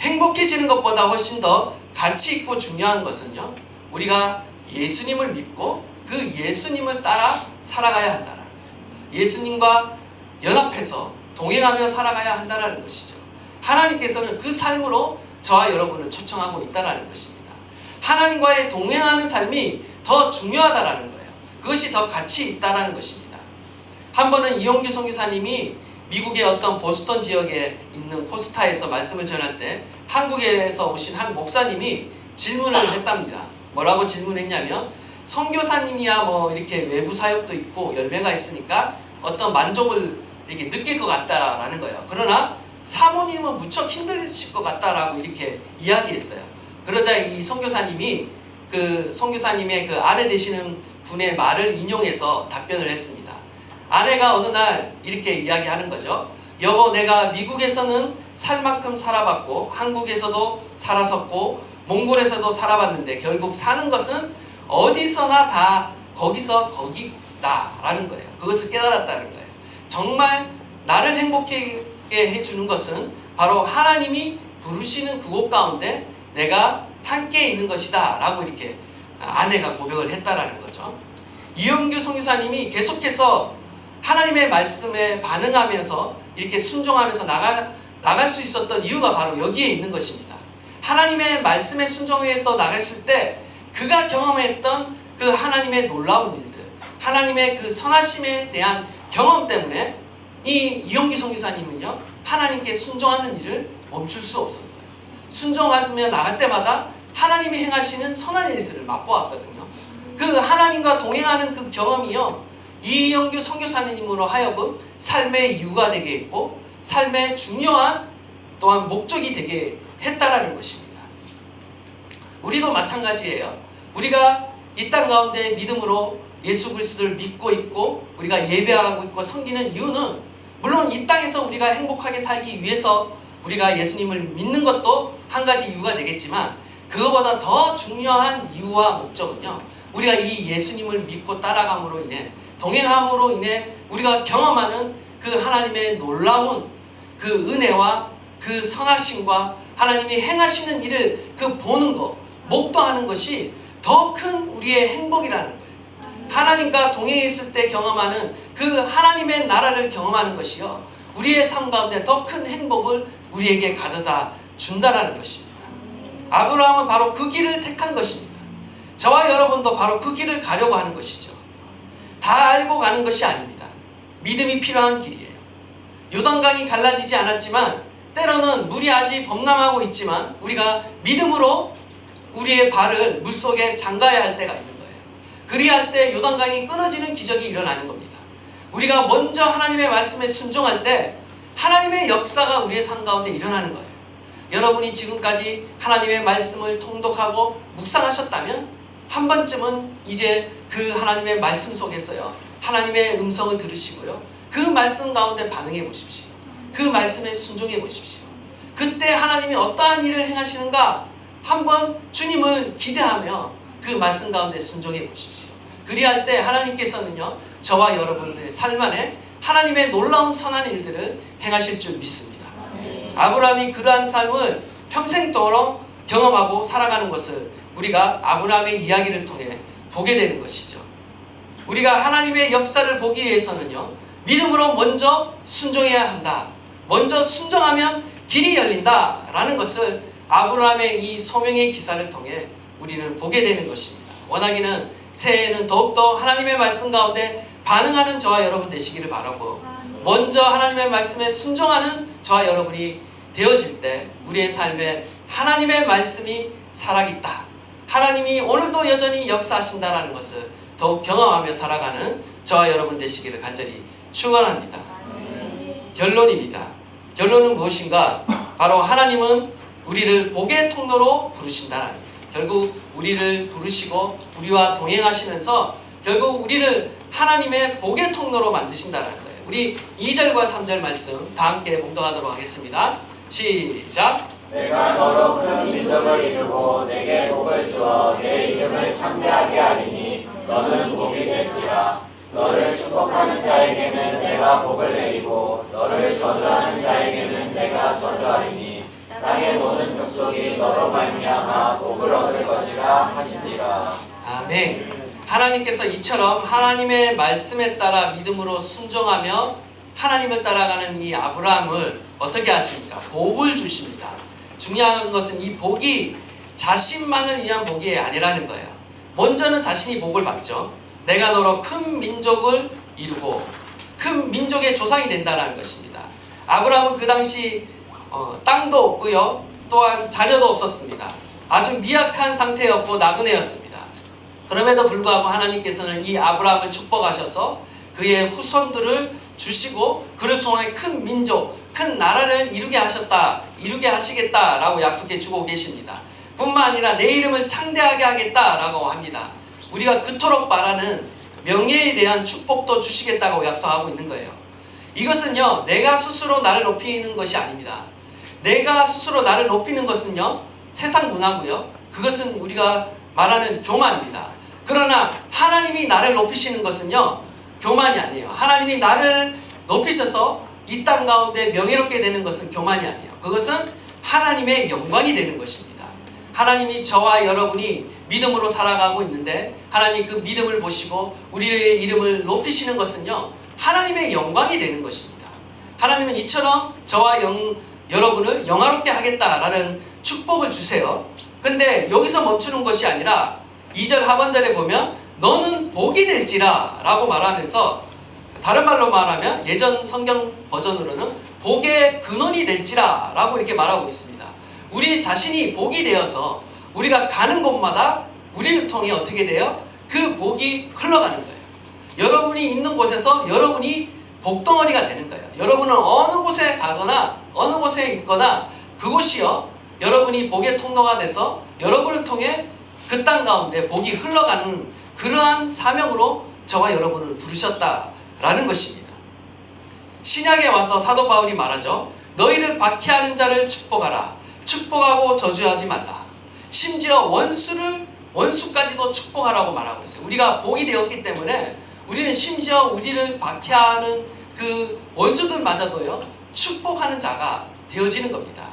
행복해지는 것보다 훨씬 더 가치 있고 중요한 것은요, 우리가 예수님을 믿고 그 예수님을 따라 살아가야 한다는 거예요. 예수님과 연합해서 동행하며 살아가야 한다는 것이죠. 하나님께서는 그 삶으로 저와 여러분을 초청하고 있다는 것입니다. 하나님과의 동행하는 삶이 더 중요하다는 거예요. 그것이 더 가치 있다는 것입니다. 한 번은 이용규 선교사님이 미국의 어떤 보스턴 지역에 있는 포스타에서 말씀을 전할 때 한국에서 오신 한 목사님이 질문을 했답니다. 뭐라고 질문했냐면, 선교사님이야 뭐 이렇게 외부 사역도 있고 열매가 있으니까 어떤 만족을 이렇게 느낄 것 같다라는 거예요. 그러나 사모님은 무척 힘드실 것 같다라고 이렇게 이야기했어요. 그러자 이 선교사님이 그 선교사님의 그 아내 되시는 분의 말을 인용해서 답변을 했습니다. 아내가 어느 날 이렇게 이야기하는 거죠. 여보, 내가 미국에서는 살 만큼 살아봤고 한국에서도 살았었고 몽골에서도 살아봤는데 결국 사는 것은 어디서나 다 거기서 거기다라는 거예요. 그것을 깨달았다는 거예요. 정말 나를 행복하게 해주는 것은 바로 하나님이 부르시는 그곳 가운데 내가 함께 있는 것이다 라고 이렇게 아내가 고백을 했다라는 거죠. 이영규 선교사님이 계속해서 하나님의 말씀에 반응하면서 이렇게 순종하면서 나갈 수 있었던 이유가 바로 여기에 있는 것입니다. 하나님의 말씀에 순종해서 나갔을 때 그가 경험했던 그 하나님의 놀라운 일들, 하나님의 그 선하심에 대한 경험 때문에 이 이용기 선교사님은요, 하나님께 순종하는 일을 멈출 수 없었어요. 순종하며 나갈 때마다 하나님이 행하시는 선한 일들을 맛보았거든요. 그 하나님과 동행하는 그 경험이요, 이영규 선교사님으로 하여금 삶의 이유가 되게 했고 삶의 중요한 또한 목적이 되게 했다라는 것입니다. 우리도 마찬가지예요. 우리가 이 땅 가운데 믿음으로 예수 그리스도를 믿고 있고 우리가 예배하고 있고 섬기는 이유는 물론 이 땅에서 우리가 행복하게 살기 위해서 우리가 예수님을 믿는 것도 한 가지 이유가 되겠지만, 그거보다 더 중요한 이유와 목적은요, 우리가 이 예수님을 믿고 따라감으로 인해, 동행함으로 인해 우리가 경험하는 그 하나님의 놀라운 그 은혜와 그 선하심과 하나님이 행하시는 일을 그 보는 것, 목도하는 것이 더 큰 우리의 행복이라는 거예요. 하나님과 동행했을 때 경험하는 그 하나님의 나라를 경험하는 것이요, 우리의 삶 가운데 더 큰 행복을 우리에게 가져다 준다라는 것입니다. 아브라함은 바로 그 길을 택한 것입니다. 저와 여러분도 바로 그 길을 가려고 하는 것이죠. 다 알고 가는 것이 아닙니다. 믿음이 필요한 길이에요. 요단강이 갈라지지 않았지만 때로는 물이 아직 범람하고 있지만 우리가 믿음으로 우리의 발을 물속에 잠가야 할 때가 있는 거예요. 그리할 때 요단강이 끊어지는 기적이 일어나는 겁니다. 우리가 먼저 하나님의 말씀에 순종할 때 하나님의 역사가 우리의 삶 가운데 일어나는 거예요. 여러분이 지금까지 하나님의 말씀을 통독하고 묵상하셨다면 한 번쯤은 이제 그 하나님의 말씀 속에서요, 하나님의 음성을 들으시고요, 그 말씀 가운데 반응해 보십시오. 그 말씀에 순종해 보십시오. 그때 하나님이 어떠한 일을 행하시는가 한번 주님을 기대하며 그 말씀 가운데 순종해 보십시오. 그리할 때 하나님께서는요, 저와 여러분의 삶 안에 하나님의 놀라운 선한 일들을 행하실 줄 믿습니다. 아브라함이 그러한 삶을 평생도록 경험하고 살아가는 것을 우리가 아브라함의 이야기를 통해 보게 되는 것이죠. 우리가 하나님의 역사를 보기 위해서는요, 믿음으로 먼저 순종해야 한다. 먼저 순종하면 길이 열린다 라는 것을 아브라함의 이 소명의 기사를 통해 우리는 보게 되는 것입니다. 원하기는 새해에는 더욱더 하나님의 말씀 가운데 반응하는 저와 여러분 되시기를 바라고, 먼저 하나님의 말씀에 순종하는 저와 여러분이 되어질 때 우리의 삶에 하나님의 말씀이 살아있다, 하나님이 오늘도 여전히 역사하신다라는 것을 더욱 경험하며 살아가는 저와 여러분 되시기를 간절히 축원합니다. 결론입니다. 결론은 무엇인가? 바로 하나님은 우리를 복의 통로로 부르신다라는 거예요. 결국 우리를 부르시고 우리와 동행하시면서 결국 우리를 하나님의 복의 통로로 만드신다라는 거예요. 우리 2절과 3절 말씀 다 함께 봉독하도록 하겠습니다. 시작. 내가 너로 큰 민족을 이루고 내게 복을 주어 내 이름을 창대하게 하리니 너는 복이 될지라. 너를 축복하는 자에게는 내가 복을 내리고 너를 저주하는 자에게는 내가 저주하리니 땅의 모든 족속이 너로 말미암아 복을 얻을 것이라 하시니라. 아멘. 하나님께서 이처럼 하나님의 말씀에 따라 믿음으로 순종하며 하나님을 따라가는 이 아브라함을 어떻게 하십니까? 복을 주십니다. 중요한 것은 이 복이 자신만을 위한 복이 아니라는 거예요. 먼저는 자신이 복을 받죠. 내가 너로 큰 민족을 이루고 큰 민족의 조상이 된다는 것입니다. 아브라함은 그 당시 땅도 없고요, 또한 자녀도 없었습니다. 아주 미약한 상태였고 나그네였습니다. 그럼에도 불구하고 하나님께서는 이 아브라함을 축복하셔서 그의 후손들을 주시고 그를 통해 큰 민족, 큰 나라를 이루게 하시겠다라고 약속해 주고 계십니다. 뿐만 아니라 내 이름을 창대하게 하겠다라고 합니다. 우리가 그토록 바라는 명예에 대한 축복도 주시겠다고 약속하고 있는 거예요. 이것은요, 내가 스스로 나를 높이는 것이 아닙니다. 내가 스스로 나를 높이는 것은요, 세상 문화고요, 그것은 우리가 말하는 교만입니다. 그러나 하나님이 나를 높이시는 것은요, 교만이 아니에요. 하나님이 나를 높이셔서 이 땅 가운데 명예롭게 되는 것은 교만이 아니에요. 그것은 하나님의 영광이 되는 것입니다. 하나님이 저와 여러분이 믿음으로 살아가고 있는데 하나님 그 믿음을 보시고 우리의 이름을 높이시는 것은요, 하나님의 영광이 되는 것입니다. 하나님은 이처럼 저와 여러분을 영화롭게 하겠다라는 축복을 주세요. 근데 여기서 멈추는 것이 아니라 2절 하반절에 보면 너는 복이 될지라 라고 말하면서, 다른 말로 말하면 예전 성경 버전으로는 복의 근원이 될지라 라고 이렇게 말하고 있습니다. 우리 자신이 복이 되어서 우리가 가는 곳마다 우리를 통해 어떻게 돼요? 그 복이 흘러가는 거예요. 여러분이 있는 곳에서 여러분이 복덩어리가 되는 거예요. 여러분은 어느 곳에 가거나 어느 곳에 있거나 그곳이요, 여러분이 복의 통로가 돼서 여러분을 통해 그 땅 가운데 복이 흘러가는 그러한 사명으로 저와 여러분을 부르셨다라는 것입니다. 신약에 와서 사도 바울이 말하죠. 너희를 박해하는 자를 축복하라. 축복하고 저주하지 말라. 심지어 원수까지도 축복하라고 말하고 있어요. 우리가 복이 되었기 때문에 우리는 심지어 우리를 박해하는 그 원수들마저도요, 축복하는 자가 되어지는 겁니다.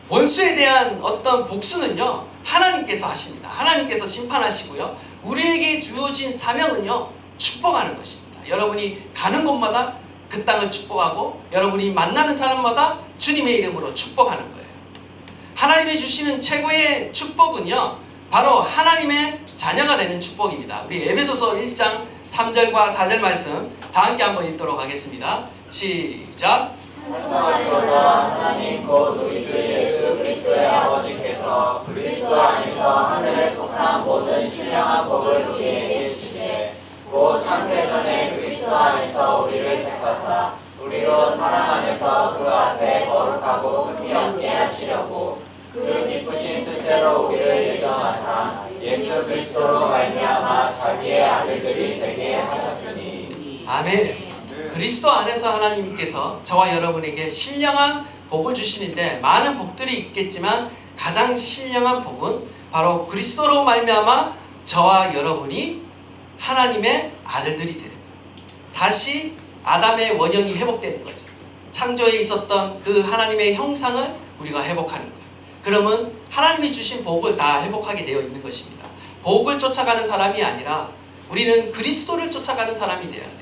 원수에 대한 어떤 복수는요, 하나님께서 하십니다. 하나님께서 심판하시고요, 우리에게 주어진 사명은요, 축복하는 것입니다. 여러분이 가는 곳마다 그 땅을 축복하고 여러분이 만나는 사람마다 주님의 이름으로 축복하는 거예요. 하나님이 주시는 최고의 축복은요, 바로 하나님의 자녀가 되는 축복입니다. 우리 에베소서 1장 3절과 4절 말씀 다 함께 한번 읽도록 하겠습니다. 시작. 찬송하리로다. 하나님 곧 우리 주 예수 그리스도의 아버지께서 그리스도 안에서 하늘에 속한 모든 신령한 복을 우리에게 주시되 곧 창세전에 그리스도 안에서 우리를 택하사 우리로 사랑 안에서 그 앞에 거룩하고 흠이 없게 하시려고 그 기쁘신 뜻대로 우리를 예정하사 그리스도로 말미암아 자기의 아들들이 되게 하셨으니. 아멘. 그리스도 안에서 하나님께서 저와 여러분에게 신령한 복을 주시는데 많은 복들이 있겠지만 가장 신령한 복은 바로 그리스도로 말미암아 저와 여러분이 하나님의 아들들이 되는 거예요. 다시 아담의 원형이 회복되는 거죠. 창조에 있었던 그 하나님의 형상을 우리가 회복하는 거예요. 그러면 하나님이 주신 복을 다 회복하게 되어 있는 것입니다. 복을 쫓아가는 사람이 아니라 우리는 그리스도를 쫓아가는 사람이 되어야 돼요.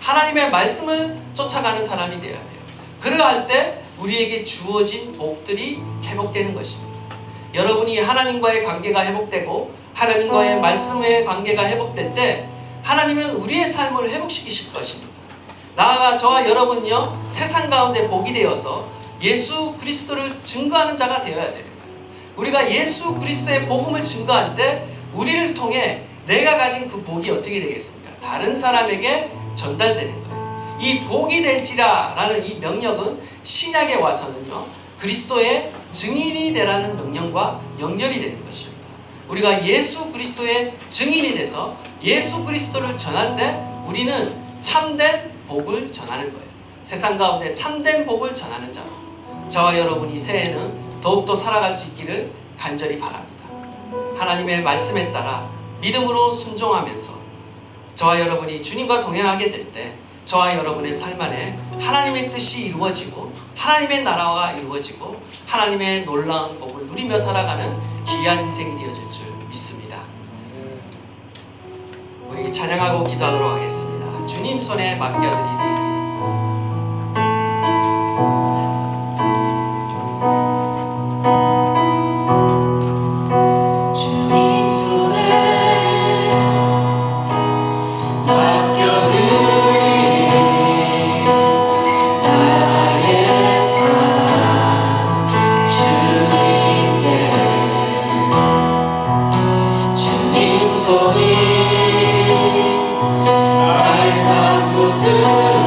하나님의 말씀을 쫓아가는 사람이 되어야 돼요. 그러할 때 우리에게 주어진 복들이 회복되는 것입니다. 여러분이 하나님과의 관계가 회복되고 하나님과의 말씀의 관계가 회복될 때 하나님은 우리의 삶을 회복시키실 것입니다. 나아가 저와 여러분은요, 세상 가운데 복이 되어서 예수 그리스도를 증거하는 자가 되어야 되는 거예요. 우리가 예수 그리스도의 복음을 증거할 때 우리를 통해 내가 가진 그 복이 어떻게 되겠습니까? 다른 사람에게 전달되는 거예요. 이 복이 될지라 라는 이 명령은 신약에 와서는요, 그리스도의 증인이 되라는 명령과 연결이 되는 것입니다. 우리가 예수 그리스도의 증인이 돼서 예수 그리스도를 전할 때 우리는 참된 복을 전하는 거예요. 세상 가운데 참된 복을 전하는 자, 저와 여러분이 새해에는 더욱더 살아갈 수 있기를 간절히 바랍니다. 하나님의 말씀에 따라 믿음으로 순종하면서 저와 여러분이 주님과 동행하게 될 때 저와 여러분의 삶 안에 하나님의 뜻이 이루어지고 하나님의 나라가 이루어지고 하나님의 놀라운 복을 누리며 살아가는 귀한 인생이 되어질 줄 믿습니다. 우리 찬양하고 기도하도록 하겠습니다. 주님 손에 맡겨드리니 주님 손에 맡겨드리니 나의 삶 주님께. 주님 손이 나의 삶 붙들어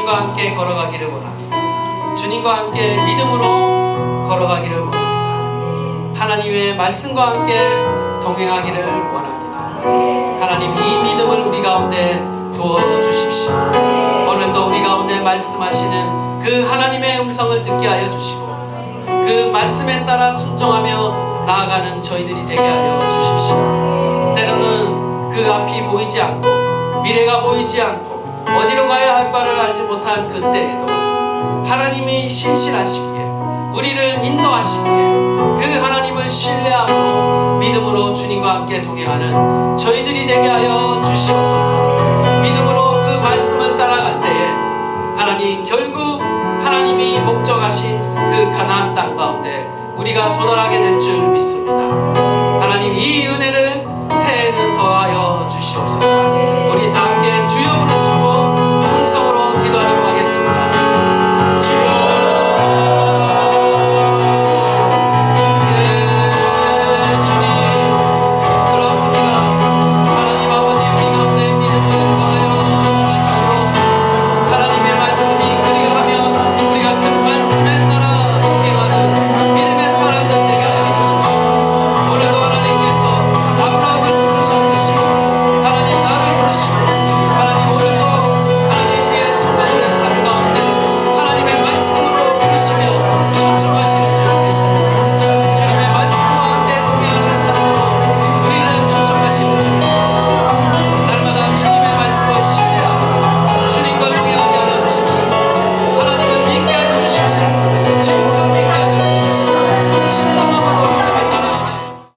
주님과 함께 걸어가기를 원합니다. 주님과 함께 믿음으로 걸어가기를 원합니다. 하나님의 말씀과 함께 동행하기를 원합니다. 하나님, 이 믿음을 우리 가운데 부어주십시오. 오늘도 우리 가운데 말씀하시는 그 하나님의 음성을 듣게 하여 주시고 그 말씀에 따라 순종하며 나아가는 저희들이 되게 하여 주십시오. 때로는 그 앞이 보이지 않고 미래가 보이지 않고 어디로 가야 할 바를 알지 못한 그때에도 하나님이 신실하시기에 우리를 인도하시기에 그 하나님을 신뢰함으로 믿음으로 주님과 함께 동행하는 저희들이 되게 하여 주시옵소서. 믿음으로 그 말씀을 따라갈 때에 하나님, 결국 하나님이 목적하신 그 가나안 땅 가운데 우리가 도달하게 될 줄 믿습니다. 하나님, 이 은혜를 새해에는 더하여 주시옵소서.